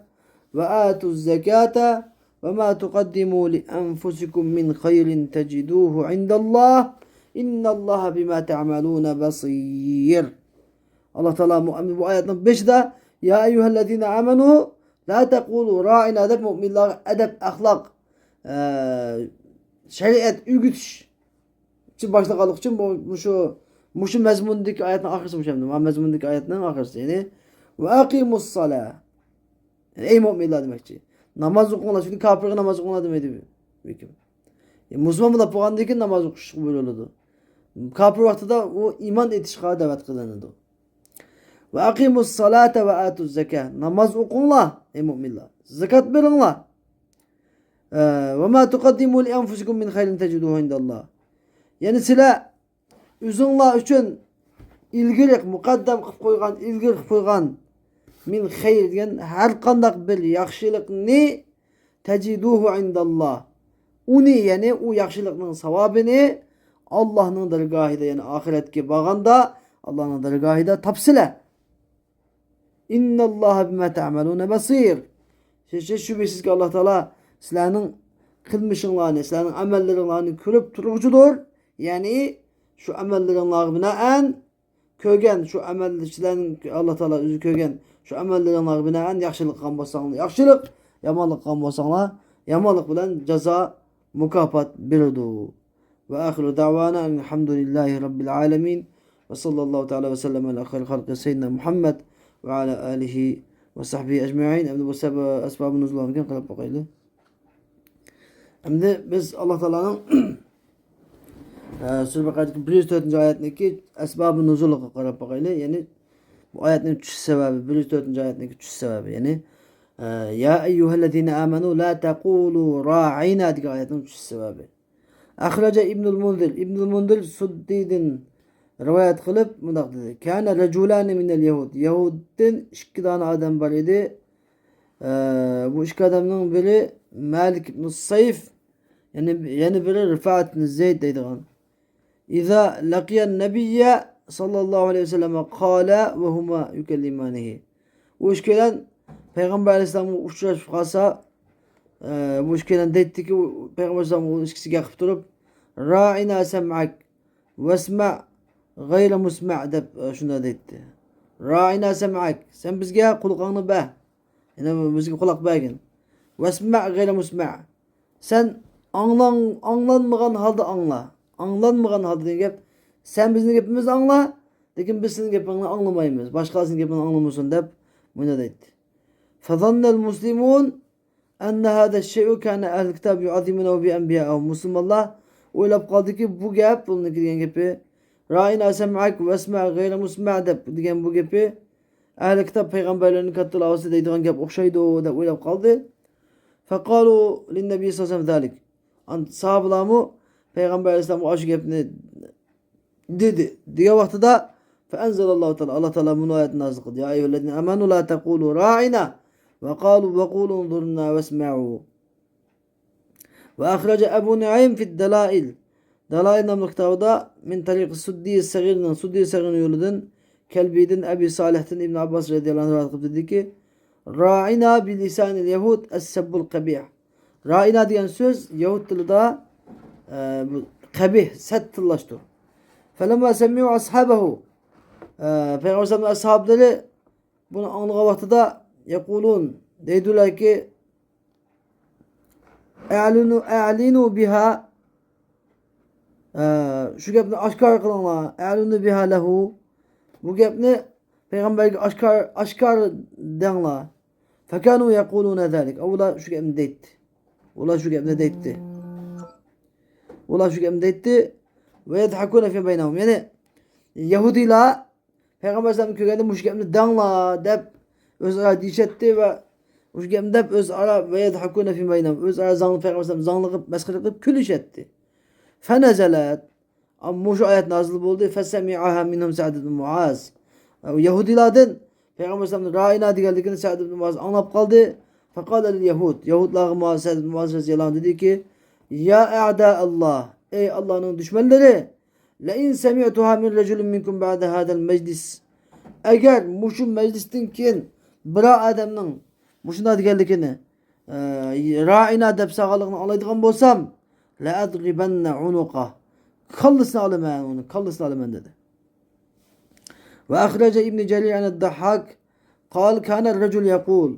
ve atuz zekate ve ma tuqaddimu li enfusikum min hayrin teciduhu indallah innallaha bima ta'malun basir. Allah Teala bu ayetin 5'de ya eyyühellezine amenu la tekulu ra'ina edep mu'minler edep ahlak şeriat ügütüş için başta kaldık için bu şu mezmundaki ayetin ahirisi bu şimdi. Mezmundaki ayetin ahirisi yani ve akimus salah. Yani ey mu'minler demek ki. Namaz okunlar. Çünkü kafir namaz okunlar demedi. Müslüman da pogandaki namaz okuş böyle oldu. Kafir vaxtida o iman etişqa davet kılındı. Ve akimus salate ve atuz zekah. Namaz okunlar ey mu'minler. Zekat verinler. Ve ma tuqaddimu li enfusikum min hayrin teciduhu indallah. Yani sila üzünler üçün ilgilik muqaddam qıp koygan, ilgilik qıp koygan min hayr degan her qandaq bir yaxşılıkni teciduhu indallah. Uni yani o yaxşılıkның savabını Allah'ın dergahida yani ahiretki bağanda Allah'ın dergahida tapsile. İnnallaha bima ta'malun basir. Şüphesiz ki Allah Teala sizlerin kılmışınlarını, sizlerin amellerinlerini körüp turucudur. Yani şu amellerinlerini binaen kögen şu amellerin Allah Teala özü kögen şu amellerinlerini binaen yaxşılık qan bolsaňlar yaxşılık, yamanlık qan bolsaňlar yamanlık bilen ceza mukafat berdi. Ve ahiru davana elhamdülillahi rabbil alamin ve sallallahu teala ve sellem ala hayr halqi seyyidina Muhammed ve ala alihi ve sahbihi ecmaîn. Hem de bu sebep esbabın nuzullarını kılıp bakaylı. Hem de biz Allah Teala'nın Sure Baqara'daki 104. ayetindeki esbab-ı nuzul'a qarab baqaylı. Yani bu ayetin düşüş sebebi 104. ayetindeki düşüş sebebi. Yani ya eyyühellezine amenu la taqulu ra'ina diye ayetin düşüş sebebi. Akhraca İbnül Munzir. İbnül Munzir Suddidin rivayet kılıp mundaq dedi. Kana raculani minel yahud. Yahud'dan iki tane adam var idi. Bu iki adamın biri Malik ibn Sayf yani biri Rıfat ibn Zeyd deydiğen. İza laqiyan nebiyye sallallahu aleyhi ve sellem kâle ve huma yükellimanihi. Bu işkelen Peygamber Aleyhisselam'ın uçuşup kalsa bu işkelen deytti ki Peygamber Aleyhisselam'ın ilişkisi yakıp durup Ra'ina sem'ak vesma' gayre musma' deb şunda deytti. Ra'ina sem'ak. Sen bizge kulağını be. Yani bizge kulak begin. Vesma' gayre musma'. Sen anlanmagan halde anla. Anlanmagan halde degan gap. Sen bizning gapimizni anla, lekin biz sening gapingni anglamaymiz. Boshqasining gapini anglamaysan deb buni deydi. Fazannal muslimun anna hada şey'u kana ahli kitab yu'azimuna bi anbiya'ihim. Müslümanlar o'ylab qoldiki bu gap, buniki degan gapi Ra'ina sem'ak ve esma' gayre musma' deb degan bu gapi ahli kitab payg'ambarlarning kattalavasi deydigan gap o'xshaydi deb o'ylab qoldi. Faqalu lin-nabiy sallallohu alayhi ve sellem sahabalarmu Peygamber Aleyhisselam o şu gapni dedi. Diye vakti da feenzelallahu teala Allah Teala bunu ayet nazil kıldı. Ya eyyühellezine amenu la tekulu ra'ina ve kalu ve kulu unzurna ve esma'u. Ve ahrece Ebu Nuaym fid delail. Delail namlı kitabında min tariq Suddi Sagir'in Suddi Sagir'in yoludun Kelbi'din Ebi Salih'tin İbn Abbas radıyallahu anh dedi ki Ra'ina bi lisanil yahud es-sebbul kabih. Ra'ina diyen söz Yahud dilinde kabih, set tıllaştır. Felemma semmi'u ashabehu. Peygamber Aleyhisselam'ın ashabları bunu anlığa vakti da yakulun deydiler ki e'linu biha şu gapni aşkar kılınlar. E'linu biha lehu. Bu gapni Peygamber'e aşkar denler. Fekanu yakulune zalik. Ola şu gapni deydi. Ola şu gapni deydi. Ola şu gapni deydi. Ve yedhakune fi beynehum. Yani Yahudiler Peygamber Aleyhisselam'ın köyünde bu şu gapni denler deb özara dişetti ve bu şu gapni deb özara ve yedhakune fi beynehum. Özara zanlı Peygamber Aleyhisselam zanlıqıp meskere qılıp külüş etti. Fenezelet. Amma şu ayet nazil oldu. Fesemi'aha minhum Sa'd ibn Muaz. Yahudilerden Peygamber Aleyhisselam'ın Ra'ina digeldikini Sa'd ibn Muaz anlap kaldı. Fekale lil Yahud. Yahudlar Muaz Sa'd ibn Muaz radıyallahu anh dedi ki ya e'da Allah. Ey Allah'ın düşmanları. Le in semi'tuha min reculun minkum ba'de hadal meclis. Eğer muşun meclistin kin bira adamның muşunda digeldikini Ra'ina deb sağalıqını alaydigan bolsam la adribenne unuqa. Kallısını alımen onu. Kallısını alımen dedi. Ve ahrece İbn Cerir an'd-Dahhak قال كان الرجل يقول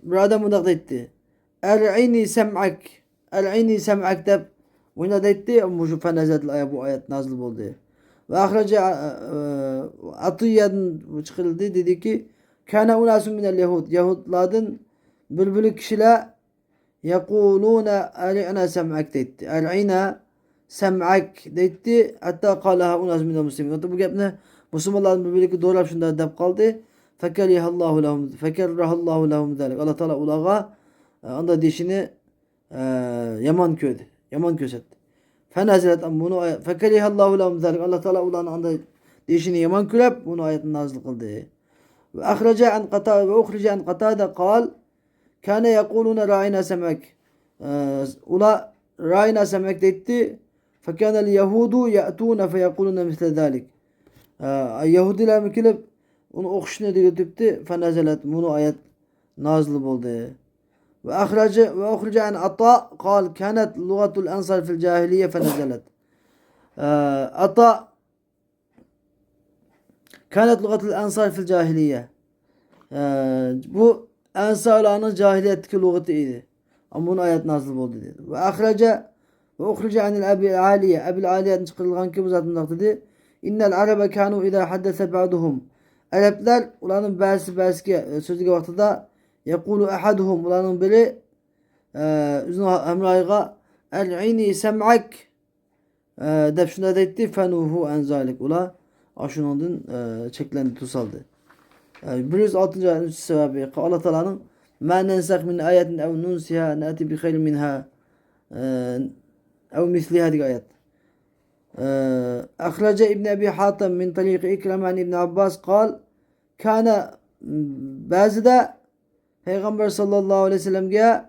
bir adam bunu da etti. Er'ini sem'ak deb bunu da etti. Bu fenazet bu ayet nazil oldu. Ve ahrece Atiyye'den çıkıldı dedi ki kana unasun minel yahud. Yahudlardan bülbülü kişiler yekulune er'ina sem'ak dedi. Er'ina sem'ak dedi. Hatta kalaha unas minel muslimin. Hatta bu gapni Müslümanların birbirine doğrulap şunda dep kaldı. Fekerihallahu lehum zalik. Allah Teala ulağa anda dişini yaman köydü. Yaman kösetti. Fenazilet bunu fekerihallahu lehum zalik. Allah Teala ulağın anda dişini yaman kürep bunu ayetin nazil kıldı. Ve ahrece an qatada ve uhrece an qatada kal kâne yekulune ra'ina semek. Ula ra'ina semek detti. Fekânel yehudu ye'tûne feyekulune misle zalik. Yahudiler mikilip onu okuşunu diyordu. Fenazelet bunu ayet nazil oldu. Ve ahrece an Ata kal kanet lugatul ensar fil cahiliye fenazelet. Ata kanet lugatul ensar fil cahiliye. Bu ensarların cahiliyetteki lugatıydı. Ama bunu ayet nazil oldu dedi. Ve ahrece anil Ebil Aliye. Ebil Aliye'den çıkarılgan ki bu zatın dedi. İnnel arabe kanu idâ haddese ba'duhum. Araplar ulanın bazısı sözlük vaxtıda yekulu ahaduhum ulanın biri üzünü emrayıqa el'ini sem'ak dep şuna deydi fenuhu en zalik ula aşunondun çeklendi tusaldı. 106. ayetin sebebi Allah Teala'nın ma nensah min ayetin ev nunsiha nati bi hayrin minha ev misliha diye ayet. أخرج ابن أبي حاتم من طريق إكرم عن ابن عباس قال كان bazıda Peygamber sallallahu aleyhi ve sellem'e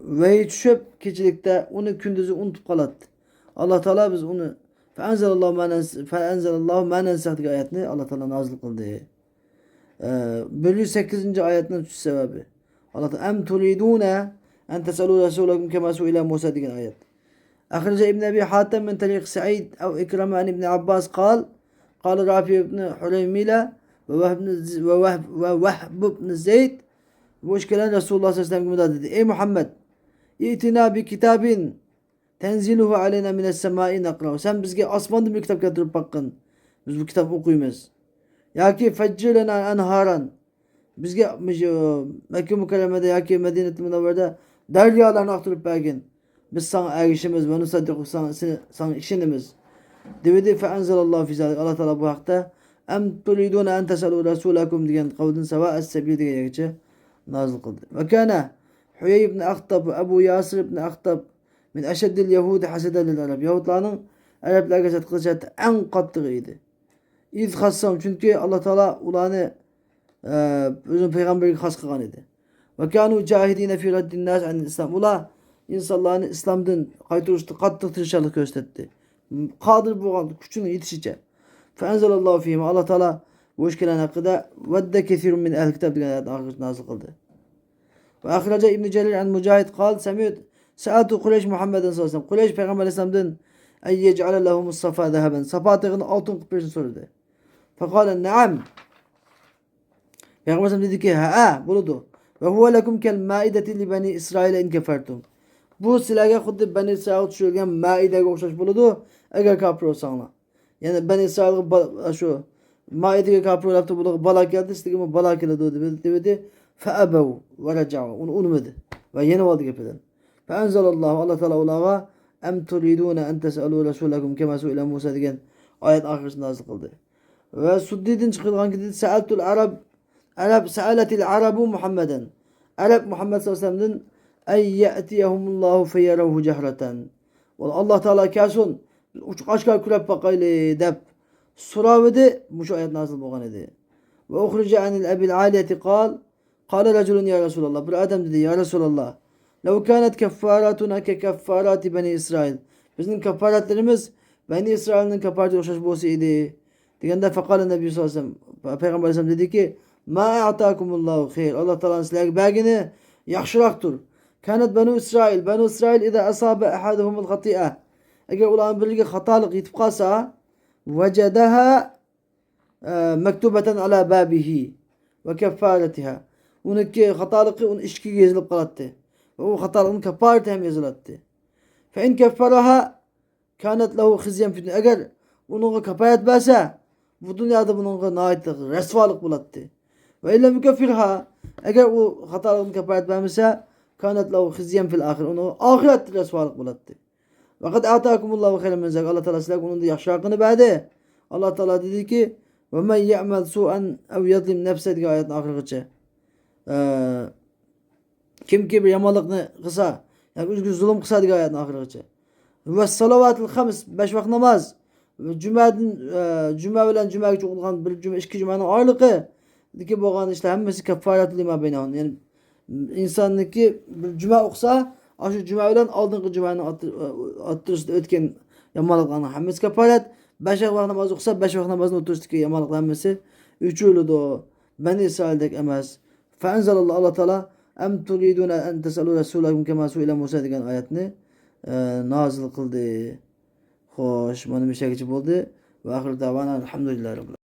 vahiy düşüp keçilikte onu kündüzü unutup kalattı. Allah Teala biz onu feenzelallahu ma nensah diye ayetini Allah Teala nazil kıldı. Bölü 8. ayetin üç sebebi. Allah Teala em turidune en tesalu resulakum kema suila Musa diye ayet. أخرج ابن أبي حاتم من طريق سعيد أو إكرم عن ابن عباس قال رافع بن حريملة ووهب بن زيد مشكلة رسول الله صلى الله عليه وسلم dedi. Ey Muhammed İtina bi kitabin tenziluhu aleyna mines semai nakrahu. Sen bizge asmandan bir kitap getirip bakın. Biz bu kitabı okuyumuz. Ya ki feccilena enharan. Bizge Mekke Mukarreme'de ya ki Medine-i Münevvere'de deryalarını aktarıp bakın. Biz sana erişimiz ve nusaddiku sana işinimiz. Dedi fe enzelallahu fi zalik. Allah Teala bu hakta em turidune en tesalu rasulakum diyen kavdin seva'es sebil diye geçe nazil kıldı. Ve kana Huyey ibn Akhtab ve Ebu Yasir ibn Akhtab min eşeddil Yahudi haseden lil Arab. Yahudların Araplar geçet kılacak en kattığıydı. İz hassam çünkü Allah Teala ulanı özün peygamberlik has kılgan idi. Ve kanu cahidine fi raddin nas an İslam. Ula insanların İslam'dan kaytırıştı, katlı tırşalık gösterdi. Kadir bu küçüğünü yetişecek. Feenzelallahu fihim. Allah Teala bu işkelen hakkında vedde kesirun min ehl kitab diye ayet nazil kıldı. Ve ahraca İbn Cerir an Mücahid kal semiyet Sa'atu Kureyş Muhammed'in sallallahu aleyhi ve sellem. Kureyş Peygamber Aleyhisselam'dan en yec'ale lehumus safa zeheben. Safa atığını altın kıpırsın sordu. Fekalen naam. Peygamber Aleyhisselam dedi ki ha buludu. Ve huve lekum kel maideti li bani İsrail'e in kefertum. Bu silahga xuddi Bani İsrail tushirgan maidaga o'xshash bo'ladi agar kafir bo'lsanglar. Ya'ni Bani İsrail shu maidaga kafir bo'libdi, bular balo keldi, sizga balo keladi dedi. Fa abaw va raja'u. Uni unmadi va yana oldi gapidan. Fa anzalallohu Allah Taala ularga am turiduna an tasalu rasulakum kama su'ila Musa degan oyat oxirisini nazil qildi. Va Suddidin chiqilgan dedi sa'altul arab sa'alatil arabu Muhammadan. Arab Muhammad sallallohu alayhi vasallamdan en ye'tiyehumullahu feyerehu cehreten. Allah Teala kasun uçqaşqa kurab baqayli deb so'ravdi. Bu oyat nazil bo'lgan edi. Ve uxrija anil abil aliyati qala rajulun ya Rasulullah. Bir adam dedi ya Rasulullah. Lev kanet keffaratuna ke keffarati bani İsrail. Bizim kefaretlerimiz Bani İsrail'in kefareti o'xshash bo'lsa edi. Deganda faqala Nebi sallallohu alayhi vasallam Peygamber Aleyhisselam dedi ki ma a'takumullahu xeyr. Allah Teala sizlarga bergini yaxshiroqdir. Kanet Banu İsrail ida asabe ahaduhumul hati'ah. Eğer ulan birliği hatalık yetip kalsa vecedaha mektubeten ala babihi ve kefaretiha. Unki hatalığı onun işki yazılıp kalattı. Ve o hatalığın kefareti hem yazılattı. Fe in keffaraha kanet lehu khizyen fitne. Eğer onun kefaret verse bu dünyada bunun naitlik, resvalık bulattı. Ve illa mükeffirha eğer o hatalığın kefaret vermişse kanet lehu khizyen fil ahir. Onu ahiret resvalık bulattı. Fakat atakumullahu khayran min zalik. Allah Teala sizler onun da yaxşılığını verdi. Allah Teala dedi ki: "Ve men ya'mal su'an ev yadlim nefse" diye ayetin ahiretice. Kim ki bir yamanlıkını kısa, yani üzgün zulüm kısa diye ayetin ahiretice. Ve salavatul khams 5 vakit namaz. Cuma bilen cuma için kılgan bir cuma iki cumanın ağırlığı diki boğan işte hemmesi kefaretli lima beynahun. Yani insandaki bir cuma okusa aşı cuma bilen aldığın cumanın attırışta ötken yamanlıklarının hemmesi kefaret. 5 vakit namaz okusa 5 vakit namazın oturuştaki yamanlıklar hemmesi üçüylü de o. Beni İsrail'dek emez. Feenzelallah Allah Teala em turidune en tesalu resulakum kema su'ile Musa degan ayetini nazil kıldı. Xoş, mana bu şekilde oldu. Ve ahir davana elhamdülillahi rabbil